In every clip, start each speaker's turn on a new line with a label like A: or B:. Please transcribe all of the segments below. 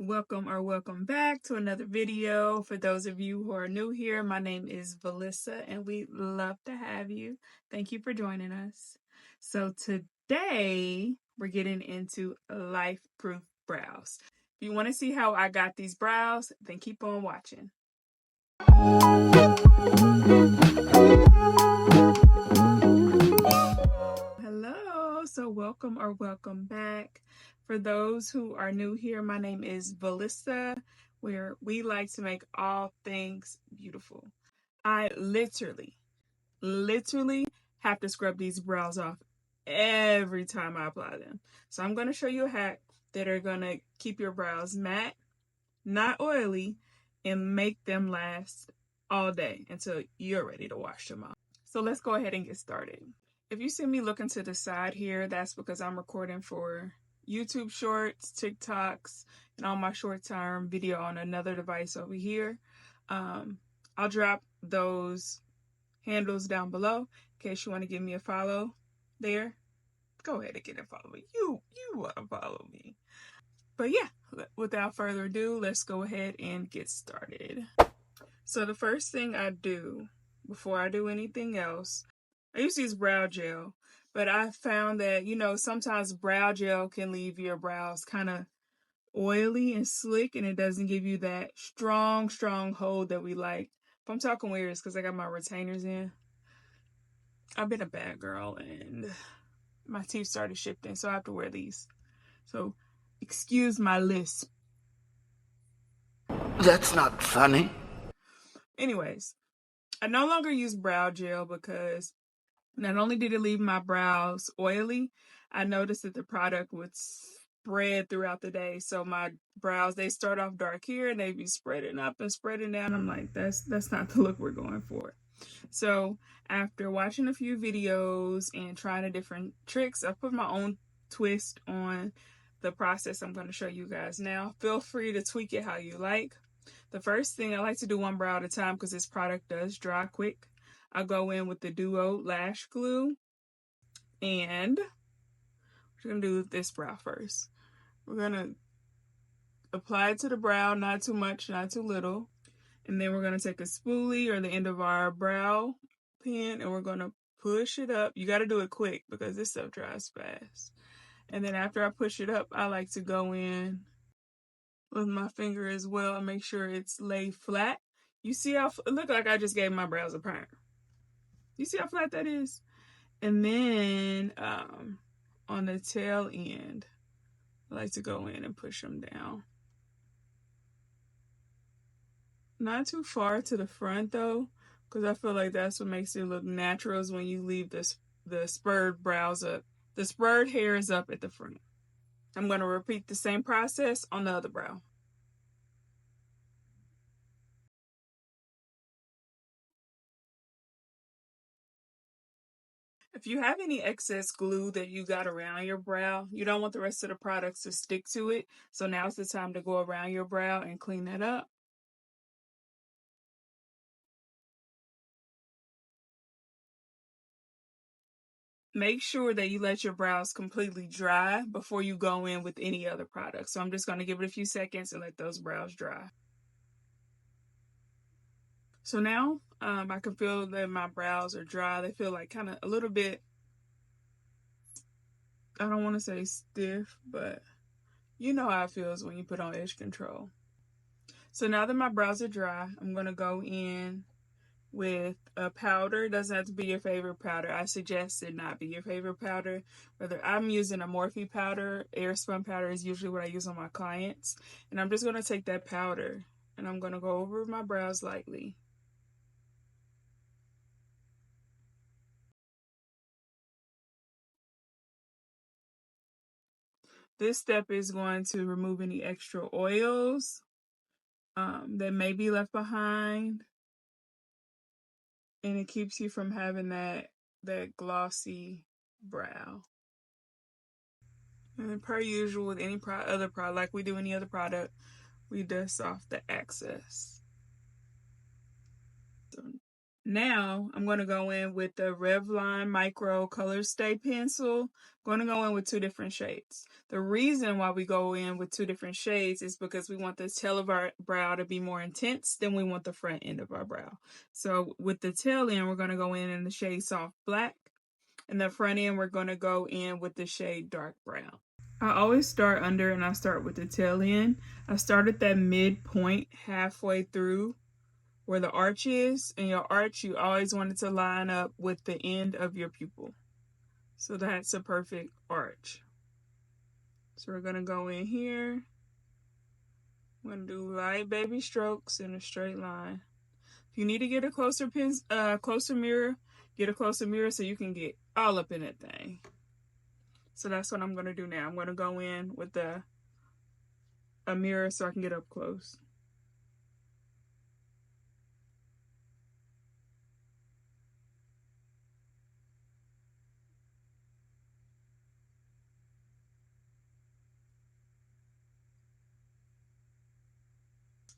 A: Welcome back to another video. For those of you who are new here, my name is Valissa and we love to have you. Thank you for joining us. So today we're getting into Life Proof brows. If you want to see how I got these brows, then keep on watching. Hello, so welcome back. For those who are new here, my name is Valissa, where we like to make all things beautiful. I literally have to scrub these brows off every time I apply them. So I'm going to show you a hack that are going to keep your brows matte, not oily, and make them last all day until you're ready to wash them off. So let's go ahead and get started. If you see me looking to the side here, that's because I'm recording for YouTube Shorts, TikToks, and all my short-term video on another device over here. I'll drop those handles down below in case you want to give me a follow there. Go ahead and get a follow me. You want to follow me. But yeah, without further ado, let's go ahead and get started. So the first thing I do before I do anything else, I used to use brow gel, but I found that, sometimes brow gel can leave your brows kind of oily and slick, and it doesn't give you that strong hold that we like. If I'm talking weird, it's because I got my retainers in. I've been a bad girl, and my teeth started shifting, so I have to wear these. So, excuse my lisp.
B: That's not funny.
A: Anyways, I no longer use brow gel because not only did it leave my brows oily, I noticed that the product would spread throughout the day. So my brows, they start off dark here and they be spreading up and spreading down. I'm like, that's not the look we're going for. So after watching a few videos and trying the different tricks, I put my own twist on the process I'm going to show you guys now. Feel free to tweak it how you like. The first thing, I like to do one brow at a time because this product does dry quick. I'll go in with the Duo Lash Glue, and we're going to do this brow first. We're going to apply it to the brow, not too much, not too little. And then we're going to take a spoolie or the end of our brow pen, and we're going to push it up. You got to do it quick because this stuff dries fast. And then after I push it up, I like to go in with my finger as well and make sure it's laid flat. You see how it look like I just gave my brows a primer. You see how flat that is? And then on the tail end, I like to go in and push them down. Not too far to the front though, because I feel like that's what makes it look natural, is when you leave the spurred brows up. The spurred hair is up at the front. I'm going to repeat the same process on the other brow. If you have any excess glue that you got around your brow, you don't want the rest of the products to stick to it. So now's the time to go around your brow and clean that up. Make sure that you let your brows completely dry before you go in with any other product. So I'm just going to give it a few seconds and let those brows dry. So now I can feel that my brows are dry. They feel like kind of a little bit, I don't want to say stiff, but you know how it feels when you put on edge control. So now that my brows are dry, I'm going to go in with a powder. It doesn't have to be your favorite powder. I suggest it not be your favorite powder. Whether I'm using a Morphe powder, Airspun powder is usually what I use on my clients. And I'm just going to take that powder and I'm going to go over my brows lightly. This step is going to remove any extra oils that may be left behind. And it keeps you from having that glossy brow. And per usual with any other product, like we do any other product, we dust off the excess. So Now I'm going to go in with the Revlon Micro Color Stay Pencil. I'm going to go in with 2 different shades. The reason why we go in with 2 different shades is because we want the tail of our brow to be more intense than we want the front end of our brow. So with the tail end, we're going to go in the shade Soft Black. And the front end, we're going to go in with the shade Dark Brown. I always start under and I start with the tail end. I start at that midpoint halfway through where the arch is, and your arch, you always want it to line up with the end of your pupil. So that's a perfect arch. So we're going to go in here. I'm going to do light baby strokes in a straight line. If you need to get a closer mirror, get a closer mirror so you can get all up in that thing. So that's what I'm going to do now. I'm going to go in with a mirror so I can get up close.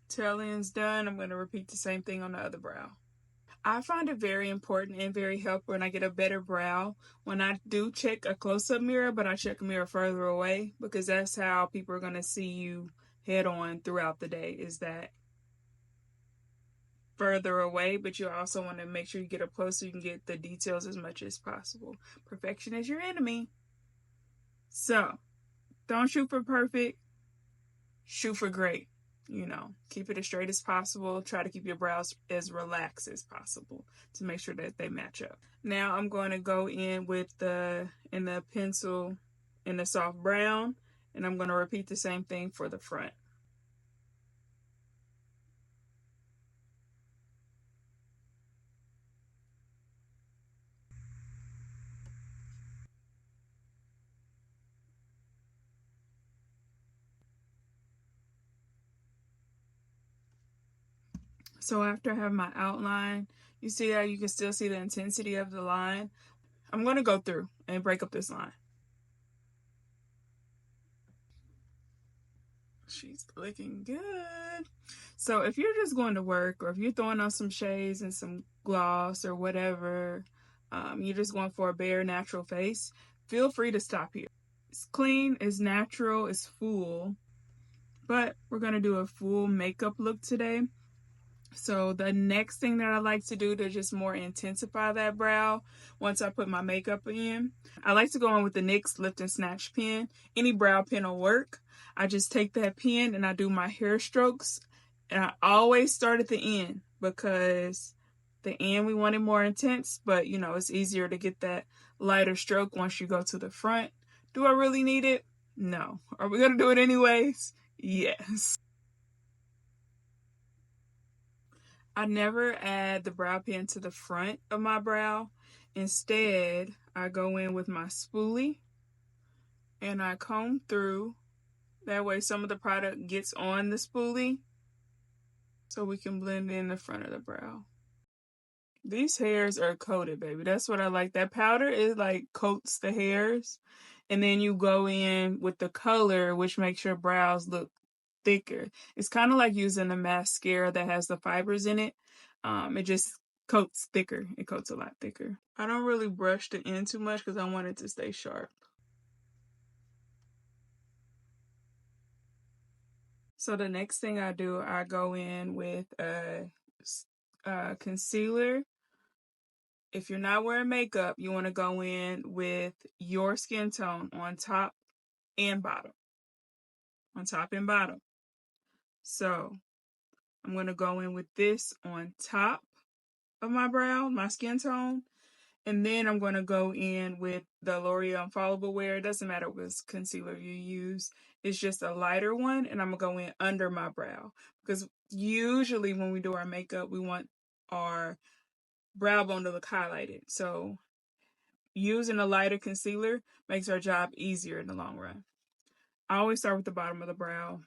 A: Tail end's done. I'm going to repeat the same thing on the other brow. I find it very important and very helpful when I get a better brow when I do check a close-up mirror, but I check a mirror further away, because that's how people are going to see you head on throughout the day, is that further away, but you also want to make sure you get up close so you can get the details as much as possible. Perfection is your enemy. So don't shoot for perfect, shoot for great. You know, keep it as straight as possible. Try to keep your brows as relaxed as possible to make sure that they match up. Now I'm going to go in with the pencil in the soft brown, and I'm going to repeat the same thing for the front. So after I have my outline, you see how you can still see the intensity of the line. I'm going to go through and break up this line. She's looking good. So if you're just going to work, or if you're throwing on some shades and some gloss or whatever, you're just going for a bare natural face, feel free to stop here. It's clean, it's natural, it's full, but we're going to do a full makeup look today. So the next thing that I like to do to just more intensify that brow, once I put my makeup in, I like to go in with the NYX Lift and Snatch pen. Any brow pen will work. I just take that pen and I do my hair strokes. And I always start at the end, because the end we want it more intense, but you know, it's easier to get that lighter stroke once you go to the front. Do I really need it? No. Are we going to do it anyways? Yes. I never add the brow pen to the front of my brow. Instead, I go in with my spoolie and I comb through. That way some of the product gets on the spoolie so we can blend in the front of the brow. These hairs are coated, baby. That's what I like. That powder is like coats the hairs. And then you go in with the color, which makes your brows look thicker. It's kind of like using a mascara that has the fibers in it. It just coats thicker. It coats a lot thicker. I don't really brush the end too much because I want it to stay sharp. So the next thing I do, I go in with a concealer. If you're not wearing makeup, you want to go in with your skin tone on top and bottom. On top and bottom. So I'm going to go in with this on top of my brow, my skin tone. And then I'm going to go in with the L'Oreal Infallible Wear. It doesn't matter what concealer you use. It's just a lighter one. And I'm going to go in under my brow. Because usually when we do our makeup, we want our brow bone to look highlighted. So using a lighter concealer makes our job easier in the long run. I always start with the bottom of the brow.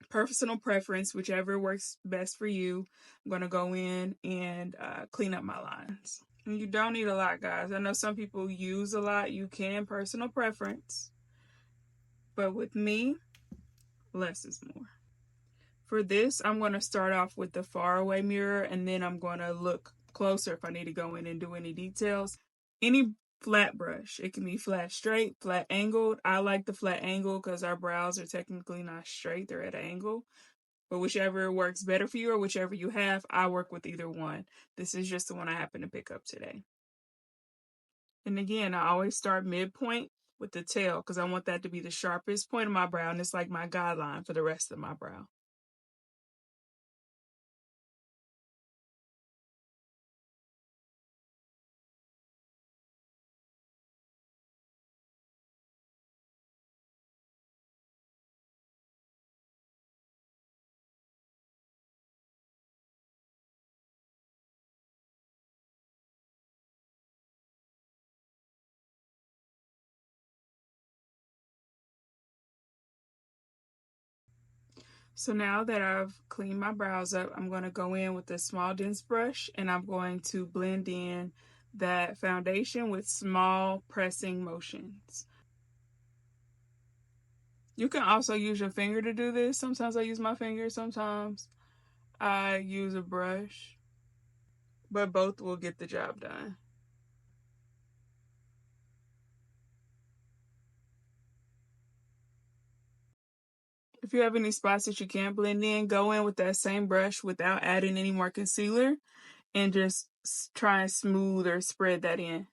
A: Personal preference, whichever works best for you. I'm going to go in and clean up my lines. And you don't need a lot, guys. I know some people use a lot. You can, personal preference. But with me, less is more. For this, I'm going to start off with the faraway mirror, and then I'm going to look closer if I need to go in and do any details. Any flat brush, it can be flat straight, flat angled. I like the flat angle because our brows are technically not straight, they're at an angle. But whichever works better for you or whichever you have, I work with either one. This is just the one I happen to pick up today. And again, I always start midpoint with the tail because I want that to be the sharpest point of my brow, and it's like my guideline for the rest of my brow. So now that I've cleaned my brows up, I'm going to go in with a small dense brush and I'm going to blend in that foundation with small pressing motions. You can also use your finger to do this. Sometimes I use my finger, sometimes I use a brush, but both will get the job done. If you have any spots that you can't blend in, go in with that same brush without adding any more concealer and just try and smooth or spread that in.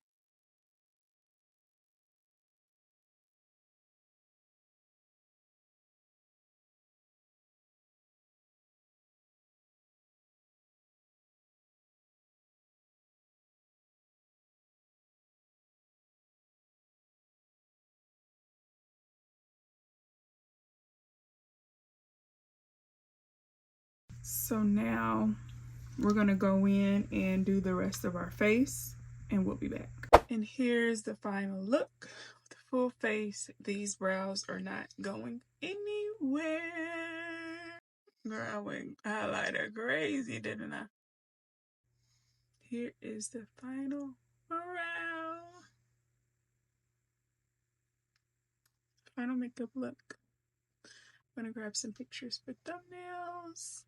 A: So now we're gonna go in and do the rest of our face and we'll be back. And here's the final look. With the full face, these brows are not going anywhere. Girl, I went highlighter crazy, didn't I? Here is the final brow. Final makeup look. I'm gonna grab some pictures for thumbnails.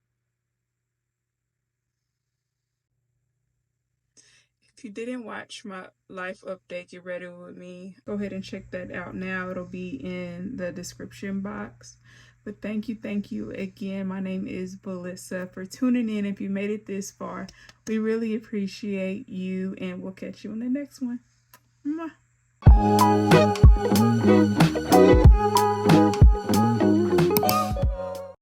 A: If you didn't watch my life update, Get Ready With Me, go ahead and check that out now. It'll be in the description box. But thank you again. My name is Valissa for tuning in. If you made it this far, we really appreciate you, and we'll catch you on the next one. Mwah.